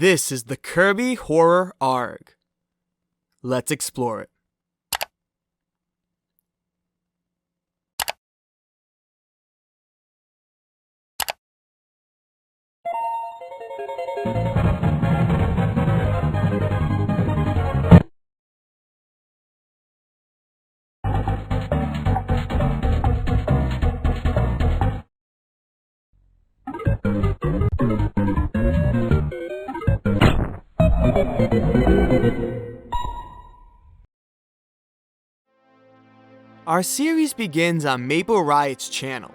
This is the Kirby Horror Arg. Let's explore it. Our series begins on MapleRiot's channel.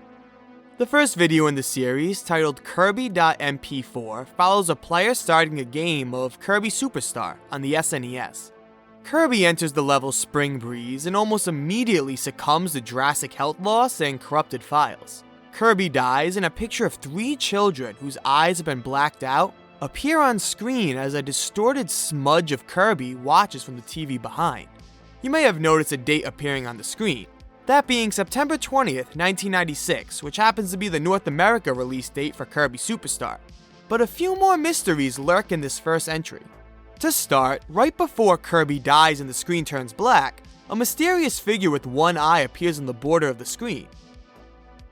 The first video in the series, titled Kirby.mp4, follows a player starting a game of Kirby Superstar on the SNES. Kirby enters the level Spring Breeze and almost immediately succumbs to drastic health loss and corrupted files. Kirby dies, and a picture of 3 children whose eyes have been blacked out appear on screen as a distorted smudge of Kirby watches from the TV behind. You may have noticed a date appearing on the screen, that being September 20th, 1996, which happens to be the North America release date for Kirby Superstar. But a few more mysteries lurk in this first entry. To start, right before Kirby dies and the screen turns black, a mysterious figure with one eye appears on the border of the screen.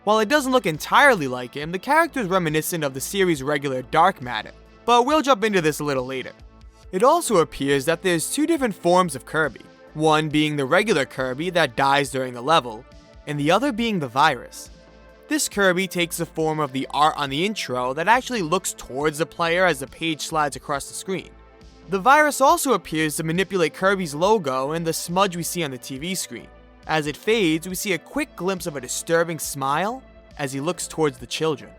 While it doesn't look entirely like him, the character is reminiscent of the series' regular Dark Matter, but we'll jump into this a little later. It also appears that there's 2 different forms of Kirby, one being the regular Kirby that dies during the level, and the other being the virus. This Kirby takes the form of the art on the intro that actually looks towards the player as the page slides across the screen. The virus also appears to manipulate Kirby's logo and the smudge we see on the TV screen. As it fades, we see a quick glimpse of a disturbing smile as he looks towards the children.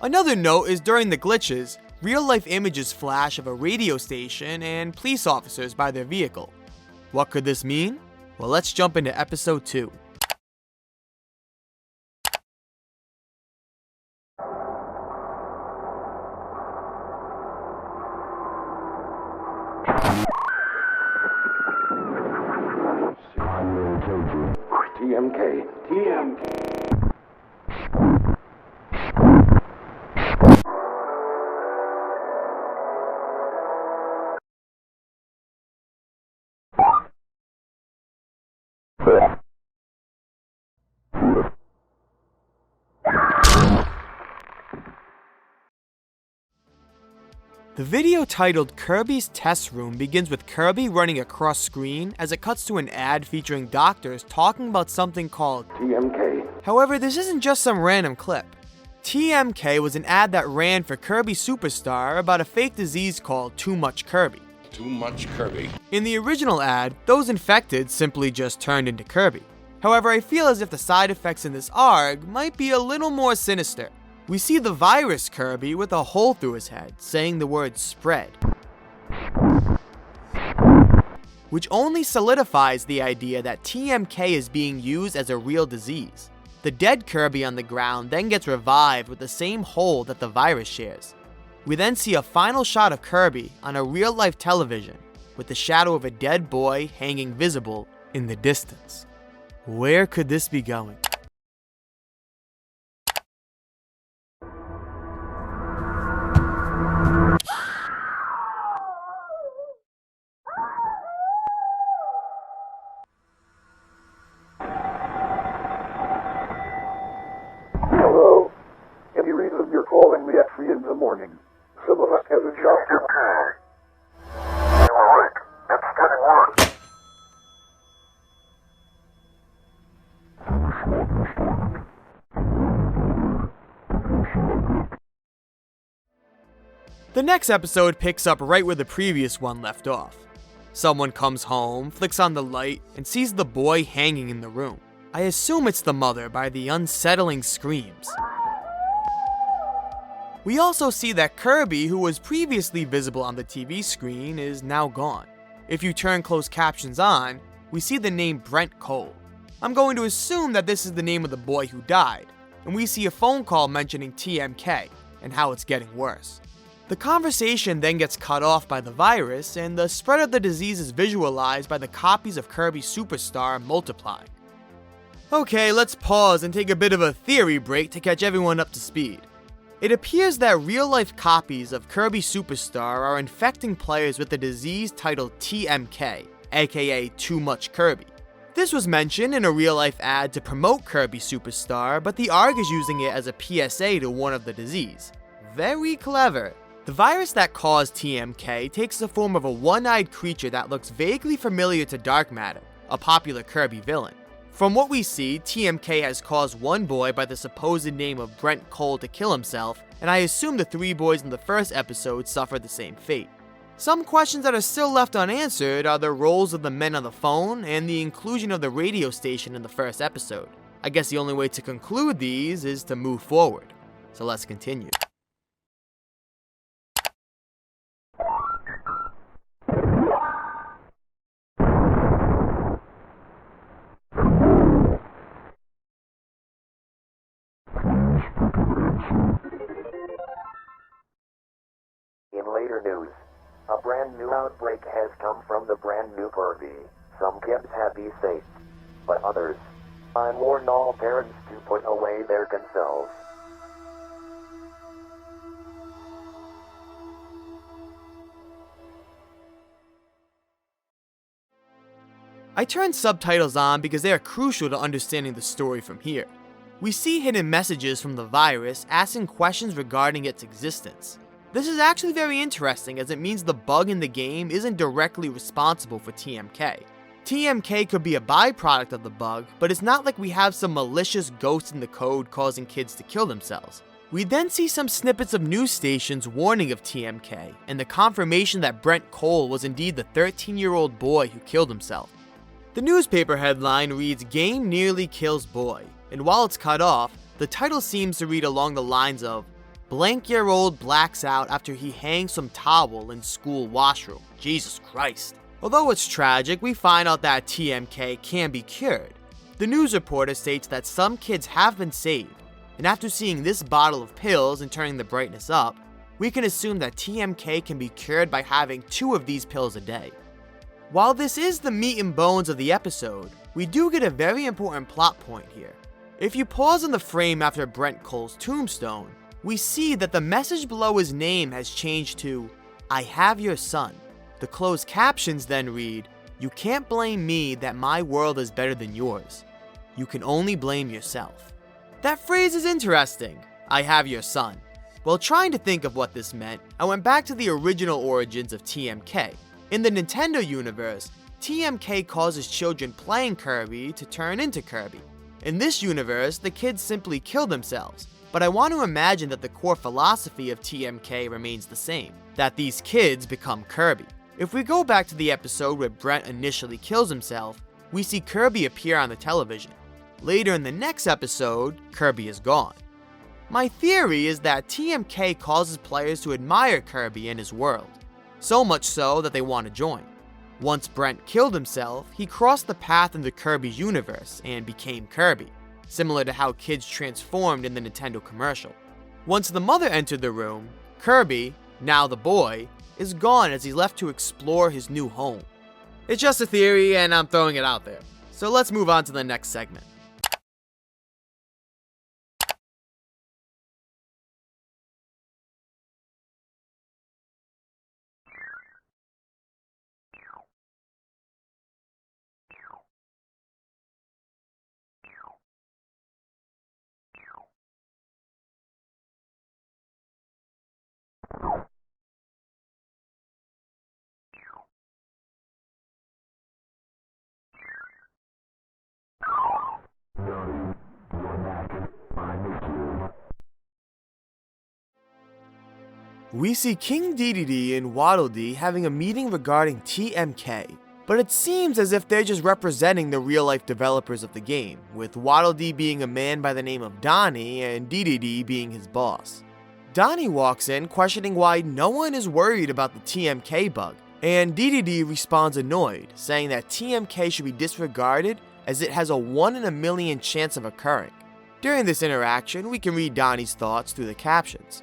Another note is during the glitches, real-life images flash of a radio station and police officers by their vehicle. What could this mean? Well, let's jump into episode 2. TMK. The video titled Kirby's Test.room begins with Kirby running across screen as it cuts to an ad featuring doctors talking about something called TMK. However, this isn't just some random clip. TMK was an ad that ran for Kirby Superstar about a fake disease called Too Much Kirby. Too much Kirby. In the original ad, those infected simply just turned into Kirby. However, I feel as if the side effects in this ARG might be a little more sinister. We see the virus Kirby with a hole through his head, saying the word spread, which only solidifies the idea that TMK is being used as a real disease. The dead Kirby on the ground then gets revived with the same hole that the virus shares. We then see a final shot of Kirby on a real-life television, with the shadow of a dead boy hanging visible in the distance. Where could this be going? Hello? Any reason you're calling me at 3 in the morning? Some of us have a job to do. You were right. It's getting worse. The next episode picks up right where the previous one left off. Someone comes home, flicks on the light, and sees the boy hanging in the room. I assume it's the mother by the unsettling screams. We also see that Kirby, who was previously visible on the TV screen, is now gone. If you turn closed captions on, we see the name Brent Cole. I'm going to assume that this is the name of the boy who died, and we see a phone call mentioning TMK and how it's getting worse. The conversation then gets cut off by the virus, and the spread of the disease is visualized by the copies of Kirby Superstar multiplying. Okay, let's pause and take a bit of a theory break to catch everyone up to speed. It appears that real-life copies of Kirby Superstar are infecting players with a disease titled TMK, aka Too Much Kirby. This was mentioned in a real-life ad to promote Kirby Superstar, but the ARG is using it as a PSA to warn of the disease. Very clever. The virus that caused TMK takes the form of a one-eyed creature that looks vaguely familiar to Dark Matter, a popular Kirby villain. From what we see, TMK has caused one boy by the supposed name of Brent Cole to kill himself, and I assume the 3 boys in the first episode suffered the same fate. Some questions that are still left unanswered are the roles of the men on the phone and the inclusion of the radio station in the first episode. I guess the only way to conclude these is to move forward. So let's continue. In later news, a brand new outbreak has come from the brand new Kirby. Some kids have escaped, but others. I warn all parents to put away their consoles. I turned subtitles on because they are crucial to understanding the story from here. We see hidden messages from the virus asking questions regarding its existence. This is actually very interesting as it means the bug in the game isn't directly responsible for TMK. TMK could be a byproduct of the bug, but it's not like we have some malicious ghost in the code causing kids to kill themselves. We then see some snippets of news stations warning of TMK, and the confirmation that Brent Cole was indeed the 13-year-old boy who killed himself. The newspaper headline reads, "Game nearly kills boy," and while it's cut off, the title seems to read along the lines of, "Blank-year-old blacks out after he hangs some towel in school washroom. Jesus Christ." Although it's tragic, we find out that TMK can be cured. The news reporter states that some kids have been saved, and after seeing this bottle of pills and turning the brightness up, we can assume that TMK can be cured by having 2 of these pills a day. While this is the meat and bones of the episode, we do get a very important plot point here. If you pause on the frame after Brent Cole's tombstone, we see that the message below his name has changed to, "I have your son." The closed captions then read, "You can't blame me that my world is better than yours. You can only blame yourself." That phrase is interesting, "I have your son." While trying to think of what this meant, I went back to the original origins of TMK. In the Nintendo universe, TMK causes children playing Kirby to turn into Kirby. In this universe, the kids simply kill themselves. But I want to imagine that the core philosophy of TMK remains the same, that these kids become Kirby. If we go back to the episode where Brent initially kills himself, we see Kirby appear on the television. Later in the next episode, Kirby is gone. My theory is that TMK causes players to admire Kirby and his world, so much so that they want to join. Once Brent killed himself, he crossed the path into Kirby's universe and became Kirby, similar to how kids transformed in the Nintendo commercial. Once the mother entered the room, Kirby, now the boy, is gone as he's left to explore his new home. It's just a theory and I'm throwing it out there. So let's move on to the next segment. We see King Dedede and Waddle Dee having a meeting regarding TMK, but it seems as if they're just representing the real-life developers of the game, with Waddle Dee being a man by the name of Donnie and Dedede being his boss. Donnie walks in questioning why no one is worried about the TMK bug, and Dedede responds annoyed, saying that TMK should be disregarded as it has a 1 in a million chance of occurring. During this interaction, we can read Donnie's thoughts through the captions.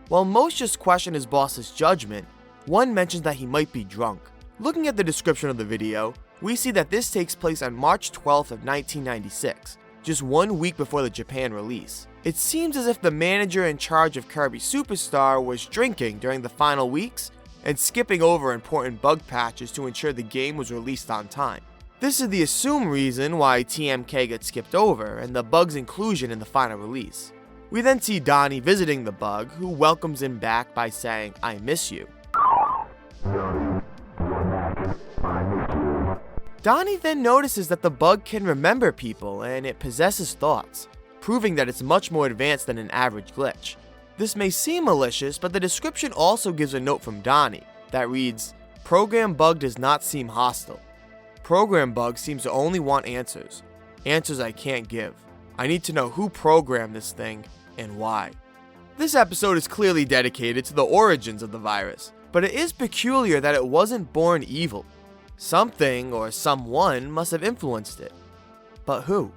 While most just question his boss's judgment, one mentions that he might be drunk. Looking at the description of the video, we see that this takes place on March 12th of 1996. just 1 week before the Japan release. It seems as if the manager in charge of Kirby Superstar was drinking during the final weeks and skipping over important bug patches to ensure the game was released on time. This is the assumed reason why TMK gets skipped over and the bug's inclusion in the final release. We then see Donnie visiting the bug, who welcomes him back by saying, "I miss you." Donnie then notices that the bug can remember people and it possesses thoughts, proving that it's much more advanced than an average glitch. This may seem malicious, but the description also gives a note from Donnie that reads, "Program bug does not seem hostile. Program bug seems to only want answers. Answers I can't give. I need to know who programmed this thing and why." This episode is clearly dedicated to the origins of the virus, but it is peculiar that it wasn't born evil. Something or someone must have influenced it. But who?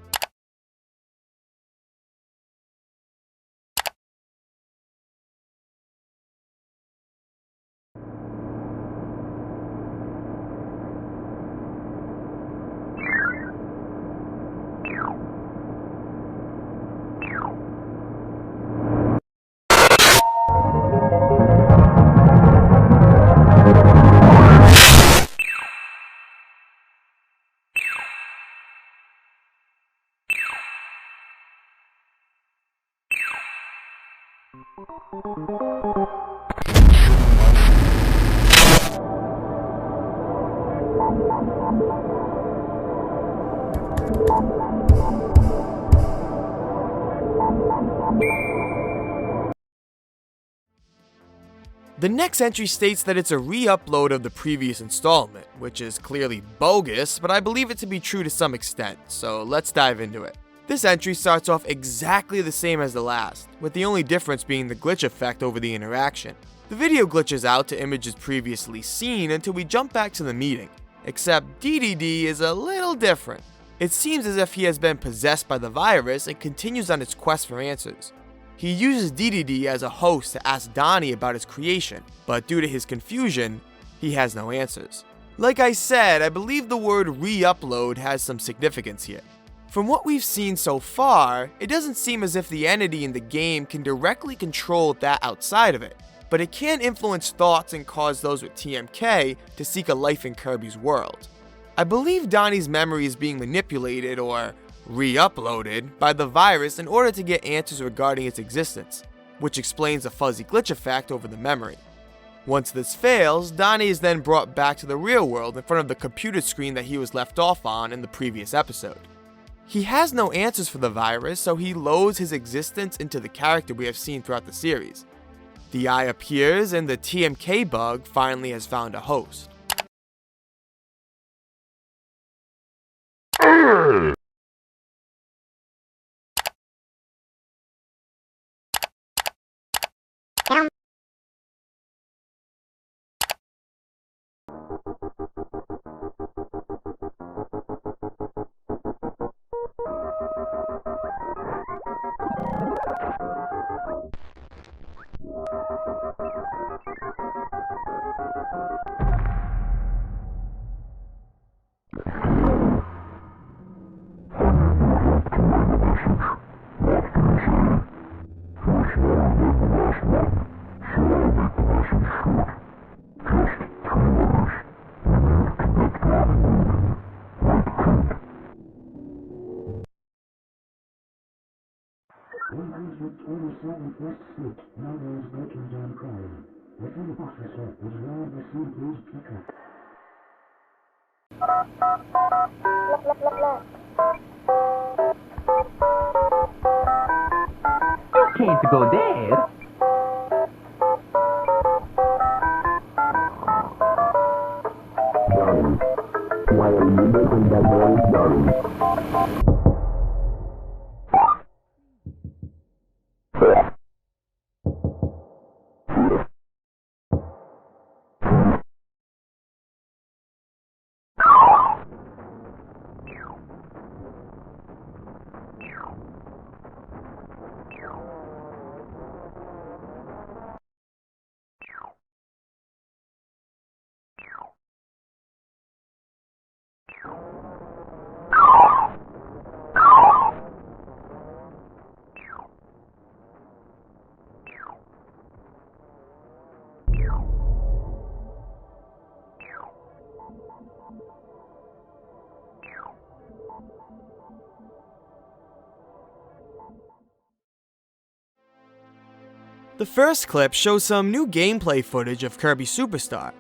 The next entry states that it's a re-upload of the previous installment, which is clearly bogus, but I believe it to be true to some extent, so let's dive into it. This entry starts off exactly the same as the last, with the only difference being the glitch effect over the interaction. The video glitches out to images previously seen until we jump back to the meeting, except DDD is a little different. It seems as if he has been possessed by the virus and continues on its quest for answers. He uses DDD as a host to ask Donnie about his creation, but due to his confusion, he has no answers. Like I said, I believe the word re-upload has some significance here. From what we've seen so far, it doesn't seem as if the entity in the game can directly control that outside of it, but it can influence thoughts and cause those with TMK to seek a life in Kirby's world. I believe Donnie's memory is being manipulated or re-uploaded by the virus in order to get answers regarding its existence, which explains the fuzzy glitch effect over the memory. Once this fails, Donnie is then brought back to the real world in front of the computer screen that he was left off on in the previous episode. He has no answers for the virus, so he loads his existence into the character we have seen throughout the series. The eye appears and the TMK bug finally has found a host. You can't go there. Why are you making that noise, Donnie? The first clip shows some new gameplay footage of Kirby Superstar,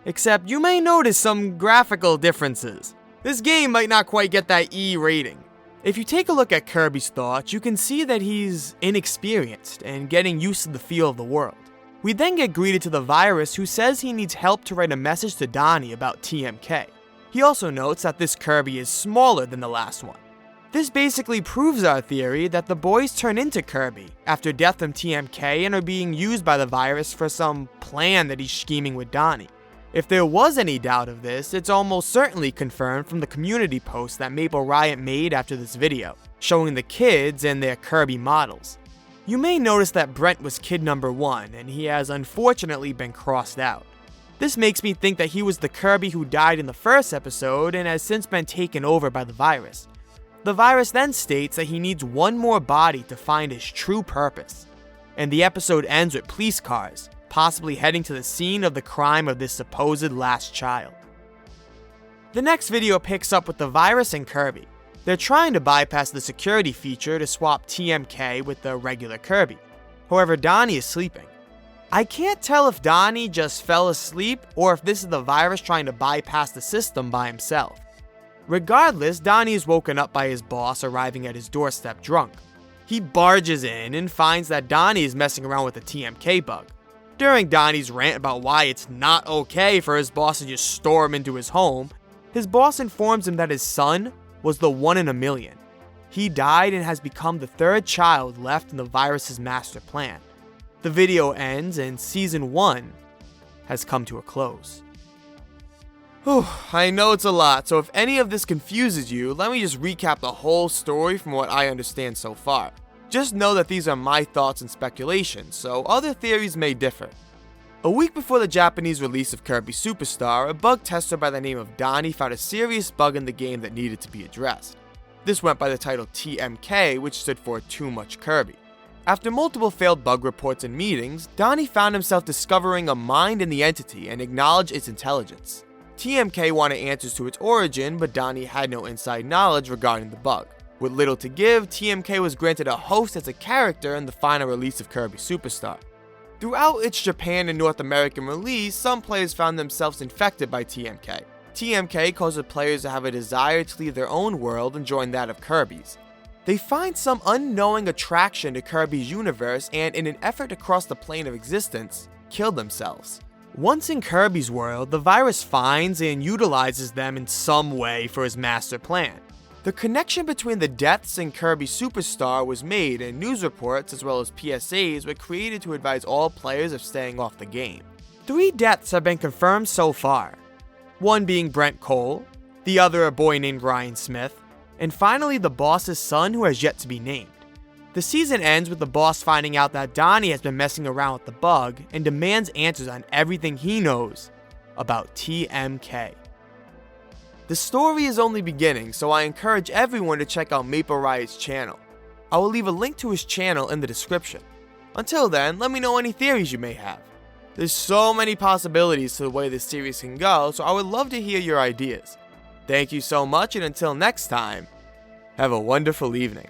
except you may notice some graphical differences. This game might not quite get that E rating. If you take a look at Kirby's thoughts, you can see that he's inexperienced and getting used to the feel of the world. We then get greeted to the virus, who says he needs help to write a message to Donnie about TMK. He also notes that this Kirby is smaller than the last one. This basically proves our theory that the boys turn into Kirby after death from TMK and are being used by the virus for some plan that he's scheming with Donnie. If there was any doubt of this, it's almost certainly confirmed from the community post that MapleRiot made after this video, showing the kids and their Kirby models. You may notice that Brent was kid number 1, and he has unfortunately been crossed out. This makes me think that he was the Kirby who died in the first episode and has since been taken over by the virus. The virus then states that he needs one more body to find his true purpose, and the episode ends with police cars, possibly heading to the scene of the crime of this supposed last child. The next video picks up with the virus and Kirby. They're trying to bypass the security feature to swap TMK with the regular Kirby. However, Donnie is sleeping. I can't tell if Donnie just fell asleep or if this is the virus trying to bypass the system by himself. Regardless, Donnie is woken up by his boss arriving at his doorstep drunk. He barges in and finds that Donnie is messing around with the TMK bug. During Donnie's rant about why it's not okay for his boss to just storm into his home, his boss informs him that his son was the 1 in a million. He died and has become the 3rd child left in the virus's master plan. The video ends and Season 1 has come to a close. Whew, I know it's a lot, so if any of this confuses you, let me just recap the whole story from what I understand so far. Just know that these are my thoughts and speculations, so other theories may differ. A week before the Japanese release of Kirby Superstar, a bug tester by the name of Donnie found a serious bug in the game that needed to be addressed. This went by the title TMK, which stood for Too Much Kirby. After multiple failed bug reports and meetings, Donnie found himself discovering a mind in the entity and acknowledged its intelligence. TMK wanted answers to its origin, but Donnie had no inside knowledge regarding the bug. With little to give, TMK was granted a host as a character in the final release of Kirby Superstar. Throughout its Japan and North American release, some players found themselves infected by TMK. TMK causes players to have a desire to leave their own world and join that of Kirby's. They find some unknowing attraction to Kirby's universe and, in an effort to cross the plane of existence, kill themselves. Once in Kirby's world, the virus finds and utilizes them in some way for his master plan. The connection between the deaths and Kirby Superstar was made, and news reports as well as PSAs were created to advise all players of staying off the game. 3 deaths have been confirmed so far, one being Brent Cole, the other a boy named Ryan Smith, and finally the boss's son who has yet to be named. The season ends with the boss finding out that Donnie has been messing around with the bug and demands answers on everything he knows about TMK. The story is only beginning, so I encourage everyone to check out MapleRiot's channel. I will leave a link to his channel in the description. Until then, let me know any theories you may have. There's so many possibilities to the way this series can go, so I would love to hear your ideas. Thank you so much, and until next time, have a wonderful evening.